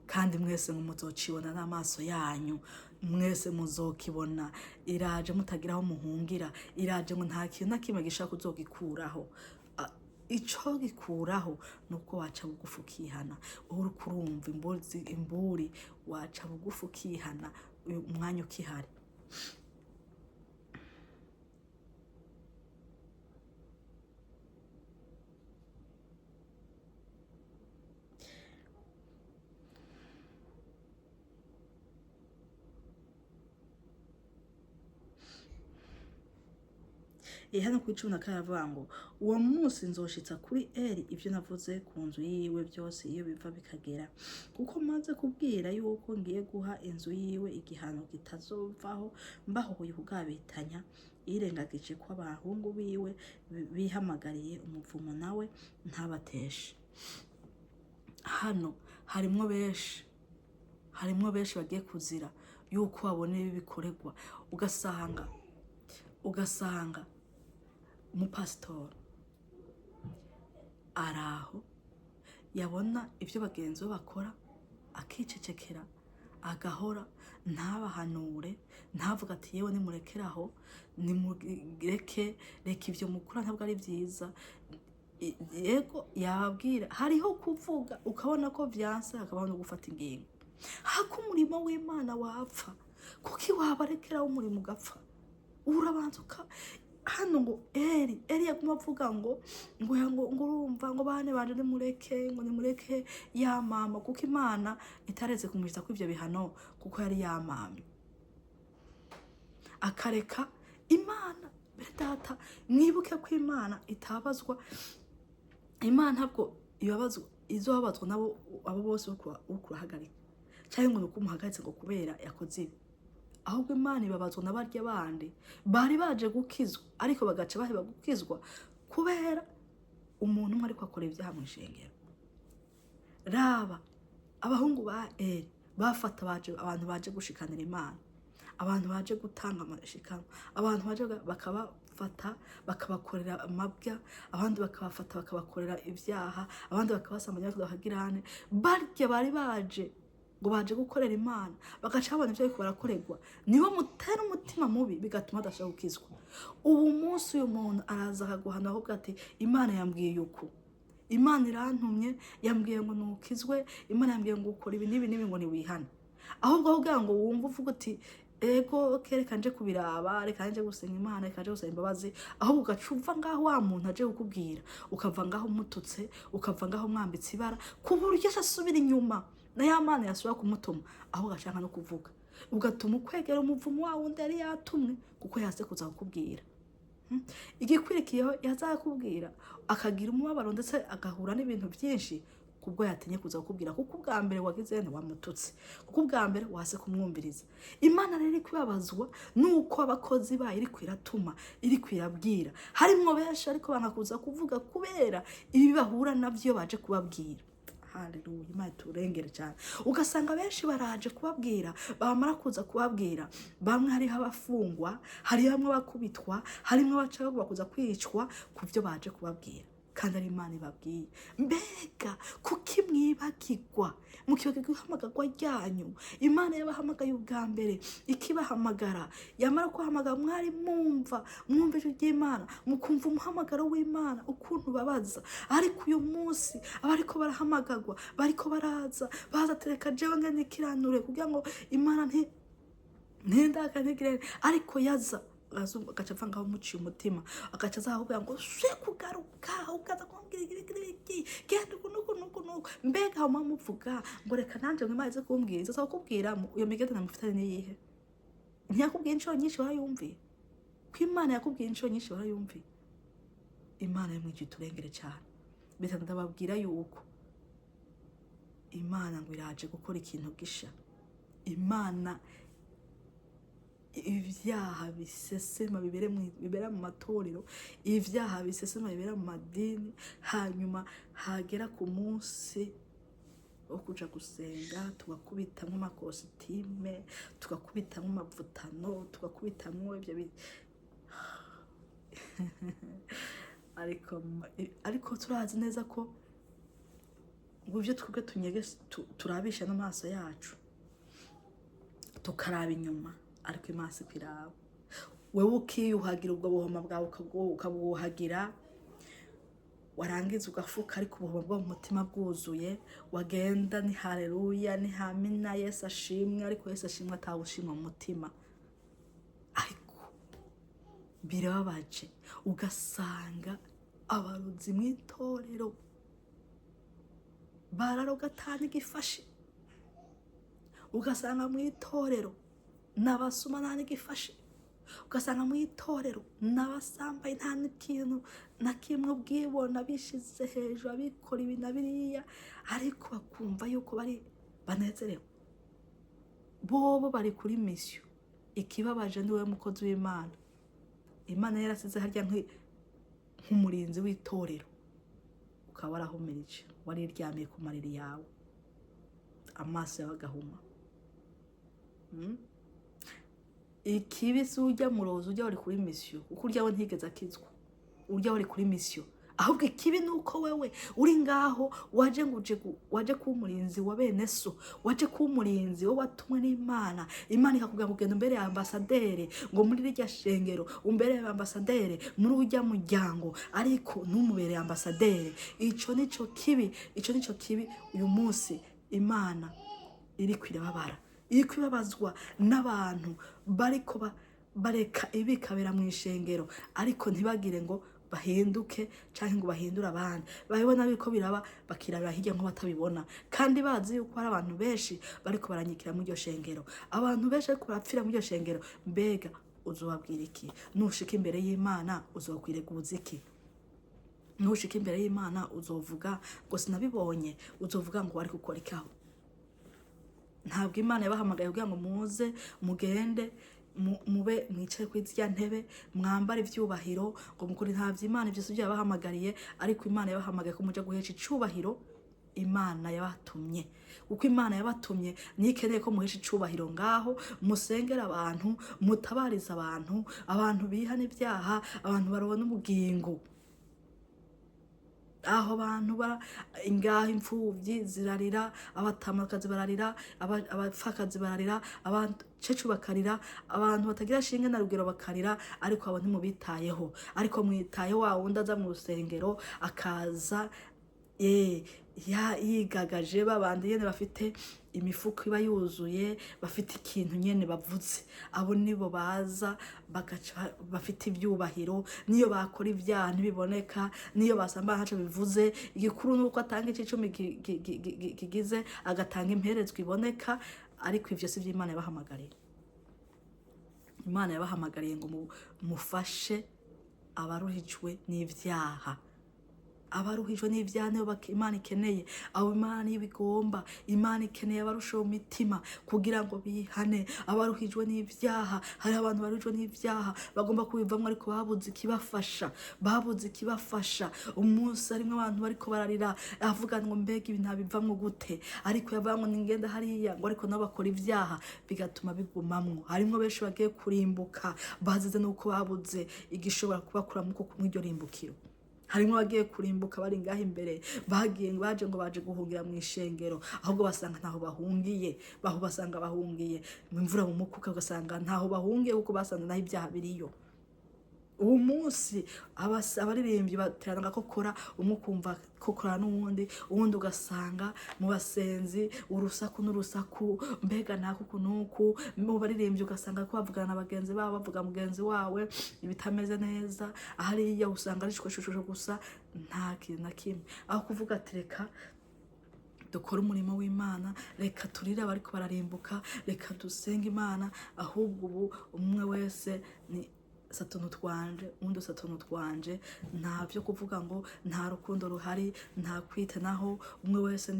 kandi mwese muzocibona n'amaso yanyu, mwese muzokibona. Iraje mutagira aho muhungira, iraje ngo nta kintu na kimwe gishaka kuzogikuraho. Ico gikuraho nuko waca bugufi ukihana. Uri kurumva imburi waca bugufi ukihana umwanya ukihari. Hano ku 14 aravuga ngo uwo munsi nzoshitsa kuri Eli ivyo navuze ku nzu yiwe byose iyo biva bikagera, kuko maze kubwira yuko ngiye guha inzu yiwe igihano kitazovaho mbahuye kugabitanya, yirengagije ko abahungu biwe bihamagariye umuvumo nawe ntabateshe. Hano harimwo benshi bagiye kuzira yuko babona ibi bikoregwa, ugasanga umupasitori araho yabona ibyo bagenzi be bakora akicecekera, agahora ntabahanure, ntavuga ati yewe nimurekeraho, reka ibyo mukora ntabwo ari byiza. Yego yababwira, hariho kuvuga ukabona ko vyanse, hakabaho no gufata ingingo. Hako umurimo w'Imana wapfa, kuki wabarekeraho umurimo ugapfa? Urabanza hano ngo Eli yaguma avuga ngo urumva ngo bane banje nimureke ya mama, kuko Imana itareze kumwita ko ivyo bihano kuko yari yamamye. Akareka Imana data, mwibuke ko Imana itabazwa. Imana ntabwo izobabazwa nabo abo bose ukurahagarika cyangwa ngo kumuhagaritse ngo kubera yakoze ibi. Ahubwo Imana ibabazwa n'abarya bandi bari baje gukizwa, ariko bagaca baheba gukizwa kubera umuntu umwe ariko akora ibyaha mu ishengero. Raba abahungu ba Eli bafata abantu baje gushikanira Imana, abantu baje gutanga amashikano, abantu baje bakabafata bakabakorera amabya, abandi bakabafata bakabakorera ibyaha, abandi bakabasambanya bakagirane. Barya bari baje ngo baje gukorera Imana, bagaca babona ibyo ariko barakorerwa, nibo mutera umutima mubi bigatuma adashaka gukizwa. Ubu munsi uyu muntu araza akaguhana ahubwo ati Imana yambwiye yuko, Imana irantumye yambwiye ngo nukizwe, Imana yambwiye ngo ukora ibi n'ibi ngo niwihana. Ahubwo kugira ngo wumve uvuga uti ego reka nje kubiraba, reka nje gusenga Imana, reka nje gusaba imbabazi, ahubwo ugacuva ngaho wa muntu aje kukubwira, ukava ngaho mututse, ukava ngaho mwambitse ibara, ku buryo asubira inyuma na ya Mana yasubira kumutuma, aho gashaka no kuvuga, ugatuma ukwegera umuvumo wa wundi yari yatumwe kuko yase kuza kukubwira. Igikwirikiyeho yazakubwira akagira umubabaro ndetse agahura n'ibintu byinshi kubwo yatinye kuza kukubwira, kuko ubwa mbere wagize wamututse, kuko ubwa mbere wase kumwumviriza. Imana rero kwibabazwa nuko abakozi bayo iri kwiratuma, iri kwirabwira. Harimwo benshi ariko banakuza kuvuga kubera ibi bahura navyo baje kubabwira. Haleluya, Imana turengere cyane. Ugasanga benshi baraje kubabwira, bamara kuza kubabwira, bamwe hari abafungwa, hari bamwe bakubitwa, harimo abaca bakuza kwicwa kuvyo baje kubabwira, kandi ari Imana ibabwiye. Mbega kuki mwibagirwa mukiyoge guhamagarwa ryanyu? Imana yabahamagaye ubwa mbere ikibahamagara, yamara kuhamagara mwari mwumve ijwi ry'Imana, mukumva umuhamagaro w'Imana ukuntu babaza. Ariko uyu munsi abariko barahamagarwa bariko baza tereka jewe ngene kiranure kugira ngo Imana ntindaka ntigire, ariko yaza azumva agaca avanga umuciye umutima, agaca azahubwira ngo swe kugaruka ukaza kumbwira genda nuko. Mbega aho muvuga ngo reka nanje mwimaze kumbwiriza, so kubwira iyo migende namufitanye niyihe? Ntiyakubwiye inshuro nyinshi warayumviye? Ko Imana yakubwiye inshuro nyinshi warayumviye? Imana yamwije turengere cyane. Mbese ndababwira yuko Imana ngo iraje gukora ikintu gisha. Imana ivyaha bisesema bibera mu matorero, ivyaha bisesema bibera mu madini, hanyuma hagera ku munsi wo kuja gusenga tugakubitamwo amakositime, tugakubitamwo amavutano, tugakubitamwo ivyo ariko turazi neza ko ngo ivyo twebwe tunyege turabisha n'amaso yacu tukaraba inyuma, ariko Imana kwiraba. Wewe ukiyuhagira ubwo buhoma bwawe ukabwuhagira, warangiza ugafuka, ariko ubuhoma bwo mu mutima bwuzuye, wagenda ni haleluya ni hamina, Yesu ashimwe, ariko Yesu ashimwe atawushima mu mutima. Ariko birababaje ugasanga abarozi mw'itorero bararoga atani gifashe, ugasanga mw'itorero n'abasuma nta n'igifashe, ugasanga mw'itorero n'abasambaye nta n'ikintu na kimwe ubwibona, bishize hejuru abikora ibi na biriya, ariko bakumva yuko bari banezerewe, bobo bari kuri misiyo. Ikibabaje ni wewe mukozi w'Imana, Imana yarasize harya nk'umurinzi w'itorero, ukaba warahumirije, wariryamiye ku mariri yawe, amaso yawe agahuma. Ikibi si ujya murozi, ujya wari kuri misiyo, kuko urya we ntigeze akizwa, urya wari kuri misiyo. Ahubwo ikibi nuko wewe uri ngaho waje kuba umurinzi wa bene so, waje kuba umurinzi wo watumwe n'Imana. Imana ikakubwira kugenda imbere ya ambasaderi, ngo muri rirya shengero umbere ya ambasaderi, muri ujya muryango, ariko ntumubereye ambasaderi. Ico nico kibi uyu munsi Imana iri kwirababara, iri kwibabazwa n'abantu bariko bareka ibikabera mu ishengero, ariko ntibagire ngo bahinduke canke ngo bahindura abandi. Babibona biko biraba bakirabira hirya nko batabibona, kandi bazi yuko hari abantu benshi bariko baranyikira mu iryo shengero, abantu benshi ariko barapfira mu iryo shengero. Mbega uzobabwira iki? Nushika imbere y'Imana uzokwireguza iki? Nushika imbere y'Imana uzovuga ngo sinabibonye, uzovuga ngo wari gukora ikaho? Ntabwo Imana yabahamagaye kugira ngo muze mugende mube mwicaye kuri zya ntebe mwambara ivyubahiro ngo mukuri. Ntavyo Imana byose byo yabahamagariye, ariko Imana yabahamagaye ko muja guhesha icubahiro Imana yabatumye. Kuko Imana yabatumye nikeneye ko muhesha icubahiro ngaho, musengera abantu, mutabariza abantu bihana ibyaha, abantu barobona ubugingo. Aho abantu ingaho imfuvyi zirarira, abatamakazi bararira, abapfakazi bararira, abacece bakarira, abantu batagira shinge na rugero bakarira, ariko abo ntimubitayeho. Ariko mwitayeho wa wundi aza mu rusengero akaza yigagaje, babandi nyene bafite imifuko iba yuzuye, bafite ikintu nyene bavuze. Abo nibo baza bagaca bafite ibyubahiro, niyo bakora ibyaha ntibiboneka, niyo basamba ntaco bivuze. Igikuru nuko atanga icicumi kigize, agatanga imperezwa iboneka. Ariko ivyo si vy'Imana yabahamagariye. Imana yabahamagariye ngo mufashe abaruhijwe n'ivyaha, abaruhijwe n'ivyaha nibo Imana ikeneye. Abo Imana ibigomba, Imana ikeneye abarusha mu mitima kugira ngo bihane. Abaruhijwe n'ivyaha, hari abantu baruhijwe n'ivyaha bagomba kubivamwo, ariko babuze ikibafasha. Umunsi arimwe abantu bariko bararira, avuga ngo mbega ibi ntabivamwo gute, ariko yavuga ngo ningenda hariya, ngo ariko nabo bakora ivyaha bigatuma bigumamwo. Harimwo benshi bagiye kurimbuka bazize nuko babuze igishobora kubakura mw'iryo rimbukiro. Harimo bagiye kurimbuka bari ngaho imbere, baje guhungira mu ishengero, ahubwo basanga ntaho bahungiye, basanga bahungiye imvura mu mukuka, ugasanga ntaho bahungiye kuko basanze naho ibyaha biriyo. Uwo munsi abaririmbyi baterana kokora, umwe ukumva kokora n'uwundi, uwundi ugasanga mu basenzi urusaku n'urusaku, mbega nako kunuku. Mu baririmbyi ugasanga ko bavugana na bagenzi babo, bavuga mugenzi wawe ibitameze neza, ahariya usanga ari shweshusho gusa, nta kintu na kimwe. Aho kuvuga ati reka dukora umurimo w'Imana, reka turire abariko bararimbuka, reka dusenge Imana, ahubwo ubu umwe wese ni satunu twanje, undi satunu twanje. Nta byo kuvuga ngo nta rukundo ruhari, nta kwitanaho, umwe wese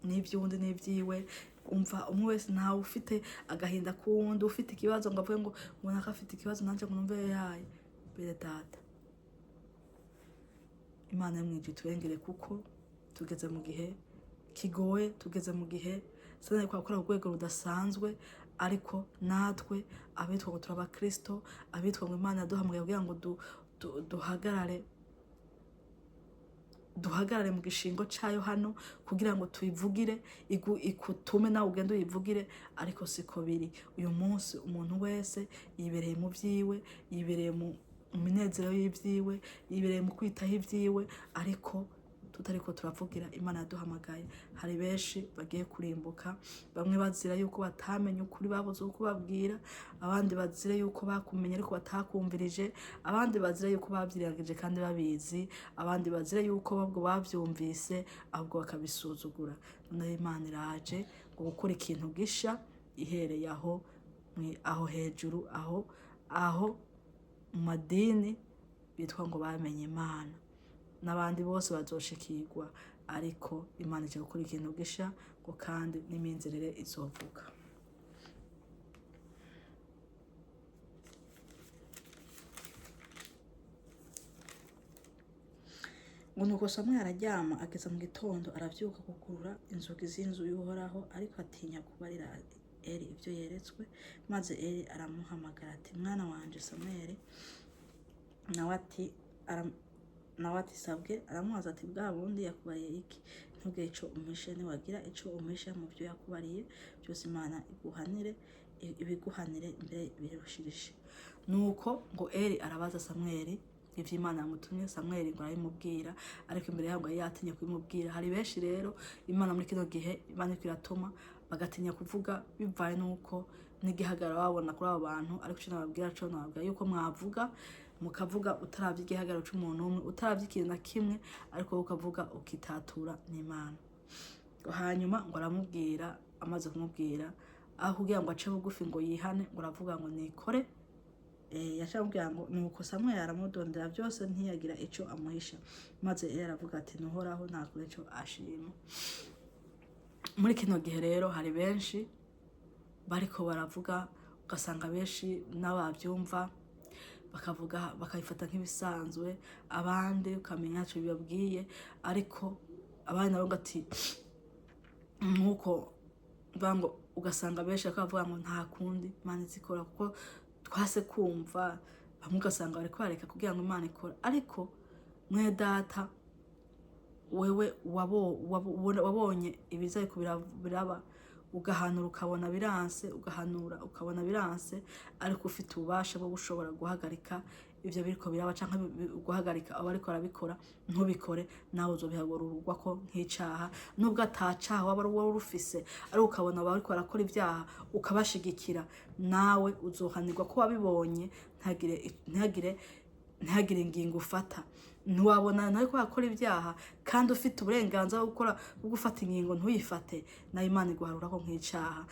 n'ivyundi n'ivyiwe. Umva, umwe wese ntawe ufite agahinda kuwundi, ufite ikibazo ngo avuge ngo nakafite ikibazo nanje ngo numve yaye. Bere data, Imana yamwije turengere, kuko tugeze mu gihe kigoye, tugeze mu gihe Satani ariko akora urwego rudasanzwe. Ariko natwe abitwa ngo turaba Kristo, abitwa ngo Imana yaduhamagaye kugira ngo duhagarare duhagarare mu gishingo cayo hano kugira ngo tuyivugire ikutume nawe ugende uyivugire, ariko siko biri. Uyu munsi umuntu wese yibereye mu vyiwe, yibereye mu minezero y'ivyiwe, yibereye mu kwitaho ivyiwe, ariko tutariko turavugira Imana yaduhamagaye. Hari benshi bagiye kurimbuka, bamwe bazira yuko batamenye ukuri babuze uko babwira, abandi bazira yuko bakumenye ariko batakumvirije, abandi bazira yuko bavyiragije kandi babizi, abandi bazira yuko babwo bavyumvise ahubwo bakabisuzugura. None Imana iraje ngo gukora ikintu gisha ihereye aho hejuru, aho mu madini bitwa ngo bamenye Imana, n'abandi bose bazoshikirwa, ariko Imana ije gukora ikintu gisha ngo kandi n'iminzirire izovuga. Ngo nuko Samweli araryama, ageza mu gitondo aravyuka kugurura inzugi z'inzu y'Uhoraho, ariko atinya kubarira Eli ivyo yeretswe. Maze Eli aramuhamagara ati, mwana wanje Samweli. Nawe ati sabwe. Aramubaza ati, bwa bundi yakubariye iki? Ntugire ico umpishe, niwagira ico umpisha mu vyo yakubariye byose Imana ibiguhanire mbere birushirije. Nuko ngo Eli arabaza Samweli ivyo Imana yamutumye. Samweli ngo arabimubwira, ariko imbere yabwo yari yatinye kubimubwira. Hari benshi rero Imana muri kino gihe Imana iriko iratuma bagatinya kuvuga, bivaye nuko n'igihagararo babona kuri abo bantu. Ariko ico nababwira yuko mwavuga mukavuga utaravye igihagararo c'umuntu umwe, utaravye ikintu na kimwe, ariko ukavuga ukitatura n'Imana. Hanyuma ngo aramubwira, amaze kumubwira aho kugira ngo ace bugufi ngo yihane, ngo aravuga ngo nikore. Yacamubwira ngo nuko Samweli aramudondera byose ntiyagira ico amuhisha. Maze aravuga ati, nuhoraho ntakore ico ashima. Muri kino gihe rero hari benshi bariko baravuga, ugasanga benshi n'abavyumva bakavuga bakabifata nk'ibisanzwe, abandi ukamenya ntaco bibabwiye, ariko abandi nabo ati nkuko bango, ugasanga benshi bakavuga ngo nta kundi Imana izikora, kuko twase kumva. Bamwe ugasanga bariko bareka kugira ngo Imana ikora, ariko mwe data wewe wabonye ibizariko biraba, ugahanura ukabona biranse, ugahanura ukabona biranse, ariko ufite ububasha bwo gushobora guhagarika ivyo biriko biraba, canke guhagarika abo ariko arabikora ntubikore, nawe uzobihagarurwa ko nk'icaha. Nubwo atacaha waba ari urufise, ariko ukabona abo ariko barakora ivyaha ukabashigikira, nawe uzohanirwa ko wabibonye. Ntihagire ingingo ufata. Ntiwabona nawe ko yakora ibyaha kandi ufite uburenganzira bwo gufata ingingo ntuyifate, nayo Imana iguharura ko nk'icaha.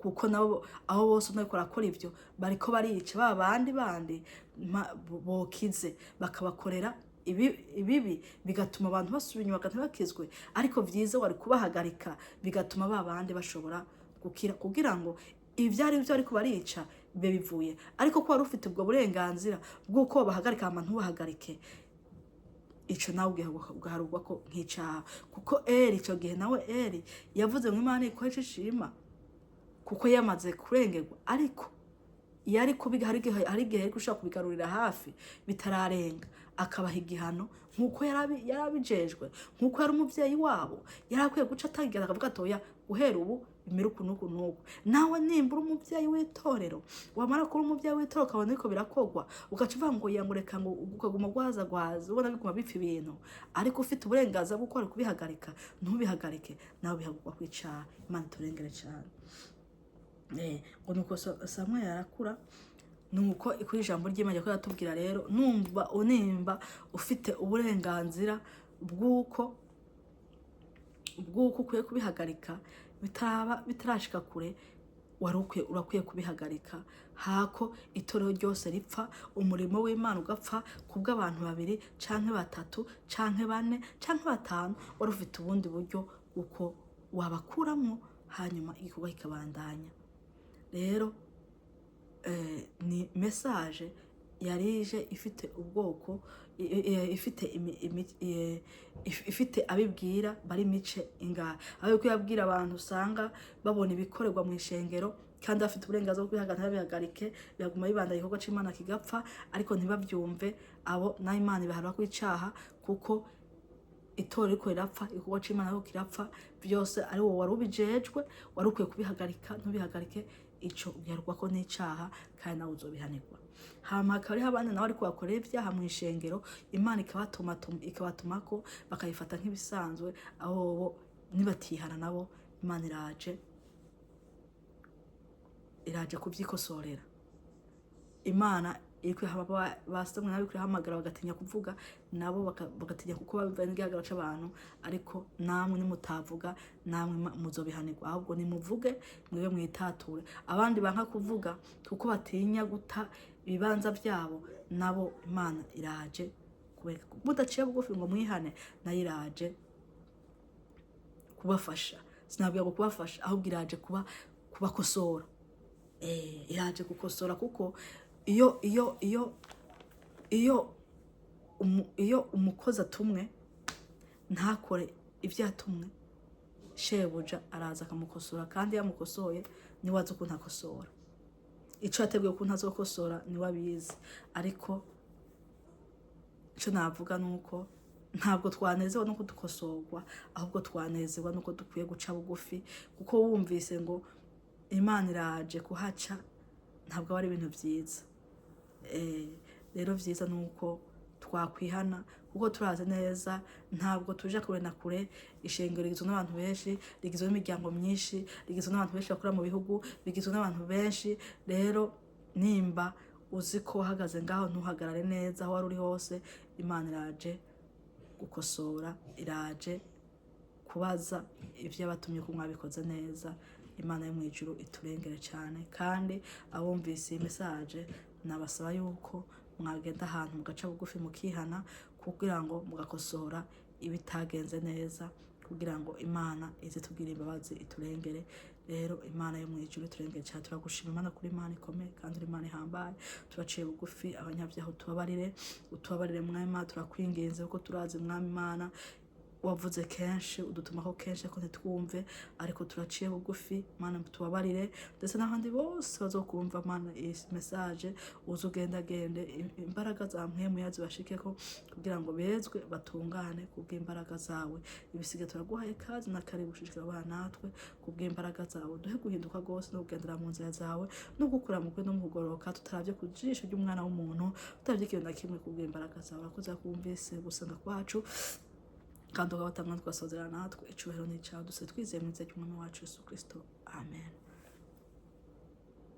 Kuko nabo aho bose nariko barakora ivyo bariko barica ba bandi bokize, bakabakorera ibibi, bigatuma abantu basubira inyuma bakizwe. Ariko vyiza wari kubahagarika, bigatuma ba bandi bashobora gukira, kugira ngo ivyari byo ariko barica bibe bivuye. Ariko ko wari ufite ubwo burenganzira bw'uko bahagarika abantu bahagarike, ico nawe ugaharurwa ko nk'icaha. Kuko ico gihe nawe yavuze ngo Imana ikore ico ishima, kuko yamaze kurengerwa. Ariko yari kubiga hari igihe ariko ushaka kubigarurira hafi bitararenga, akabaha igihano nkuko yarabijejwe, nkuko yari umuvyeyi wabo. Yarakwiye guca atangira akavuga atoya guhera ubu bimera ukuntu. Nawe nimbura umuvyeyi w'itorero, wamara kuba umuvyeyi w'itorero ukabona ariko birakogwa, ugaca uvuga ngo yangureka ngo ukaguma gwaza ubona biguma bipfa ibintu, ariko ufite uburenganzira bwo gukora kubihagarika, ntubihagarike, nawe bihagurwa kwicaha. Imana turengere cyane. Ngo nuko Samweli arakura, nuko ikuri ijambo ry'Imana ko yatubwira rero, nimba ufite uburenganzira bw'uko ukwiye kubihagarika, bitarashika kure, urakwiye kubihagarika. Hako itorero ryose ripfa, umurimo w'Imana ugapfa kubw'abantu babiri canke batatu canke bane canke batanu, wari ufite ubundi buryo uko wabakuramwo, hanyuma igikorwa kikabandanya. Rero ni message yarije ifite ubwoko, ifite abibwira bari mice ingahe. Aho kuyabwira abantu usanga babona ibikorerwa mu ishengero kandi afite uburenganzira bwo kwihagarika bihagarike, biguma bibanda igikorwa c'Imana kigapfa, ariko ntibavyumve. Abo na Imana ibaharura kwicaha, kuko itora riko rirapfa, igikorwa c'Imana riko kirapfa, byose ari wowe wari ubijejwe, wari ukwiye kubihagarika. Ntubihagarike, ico ugiharugwako n'icaha kandi nawe uzobihanirwa. Hama hakaba hariho abandi nabo ariko bakorera ivyaha mw'ishengero, Imana ikabatumako bakayifata nk'ibisanzwe, aho bobo nibatihana nabo Imana iraje kuvyikosorera. Imana iriko basamwe nabo irahamagara bagatinya kuvuga, nabo bagatinya kuko bavanye n'igihagaro c'abantu, ariko namwe nimutavuga namwe muzobihanirwa. Ahubwo nimuvuge, mwibe mwitature. Abandi banka kuvuga kuko batinya guta ibibanza vyabo, nabo Imana iraje kubereka. Mudaciye bugufi ngo mwihane, nayo iraje kubafasha. Sinabwira ngo kubafasha, ahubwo iraje kubakosora. Iraje gukosora, kuko iyo umukozi atumwe ntakore ivyo yatumwe, shebuja araza akamukosora, kandi yamukosoye niwe azi ukuntu akosora. Ico yateguye ukuntu azokosora niwe abizi. Ariko ico navuga nuko ntabwo twanezerwa no kudukosorwa, ahubwo twanezerwa nuko dukwiye guca bugufi, kuko wumvise ngo Imana iraje kuhaca, ntabwo ari ibintu vyiza. Rero vyiza nuko twakwihana, kuko turazi neza ntabwo tuje kure na kure. Ishengero rigizwe n'abantu benshi, rigizwe n'imiryango myinshi, rigizwe n'abantu benshi bakora mu bihugu, rigizwe n'abantu benshi. Rero nimba uzi ko uhagaze ngaho ntuhagarare neza aho wari uri hose, Imana iraje gukosora, iraje kubaza ivyo yabatumye ko mwabikoze neza. Imana yo mwijuru iturengere cyane. Kandi abumvise iyi message, nabasaba yuko mwagenda ahantu mugaca bugufi mukihana, kugira ngo mugakosora ibitagenze neza, kugira ngo Imana ize tubwire imbabazi, iturengere. Rero Imana yo mwijuru iturengere cyane. Turagushima Imana kuri Imana ikomeye kandi uri Imana ihambaye. Turaciye bugufi, abanyabyaha utubabarire Mwami. Turakwinginze kuko turazi Mwami Imana wavuze kenshi, udutumaho kenshi ko ntitwumve, ariko turaciye bugufi Mana, tubabarire. Ndetse n'abandi bose bazokumva Mana iyi message, uzugendagende imbaraga za mpwemu yazibashikeko, kugira ngo bezwe batungane kubw'imbaraga zawe. Ibisige turaguhaye kazi na karibu ushishikara abana natwe kubw'imbaraga zawe. Duhe guhinduka rwose no kugendera mu nzira zawe, no gukura mu kwe no mu kugoroka, tutaravye ku jisho ry'umwana w'umuntu, tutaravye ikintu na kimwe kubw'imbaraga zawe. Urakoze kumvise gusenga kwacu, kandi ugabatamwa twasozera natwe. Icubahiro ni icawe, duse twizeye mu izina ry'umwami wacu Yesu Kristo. Amen.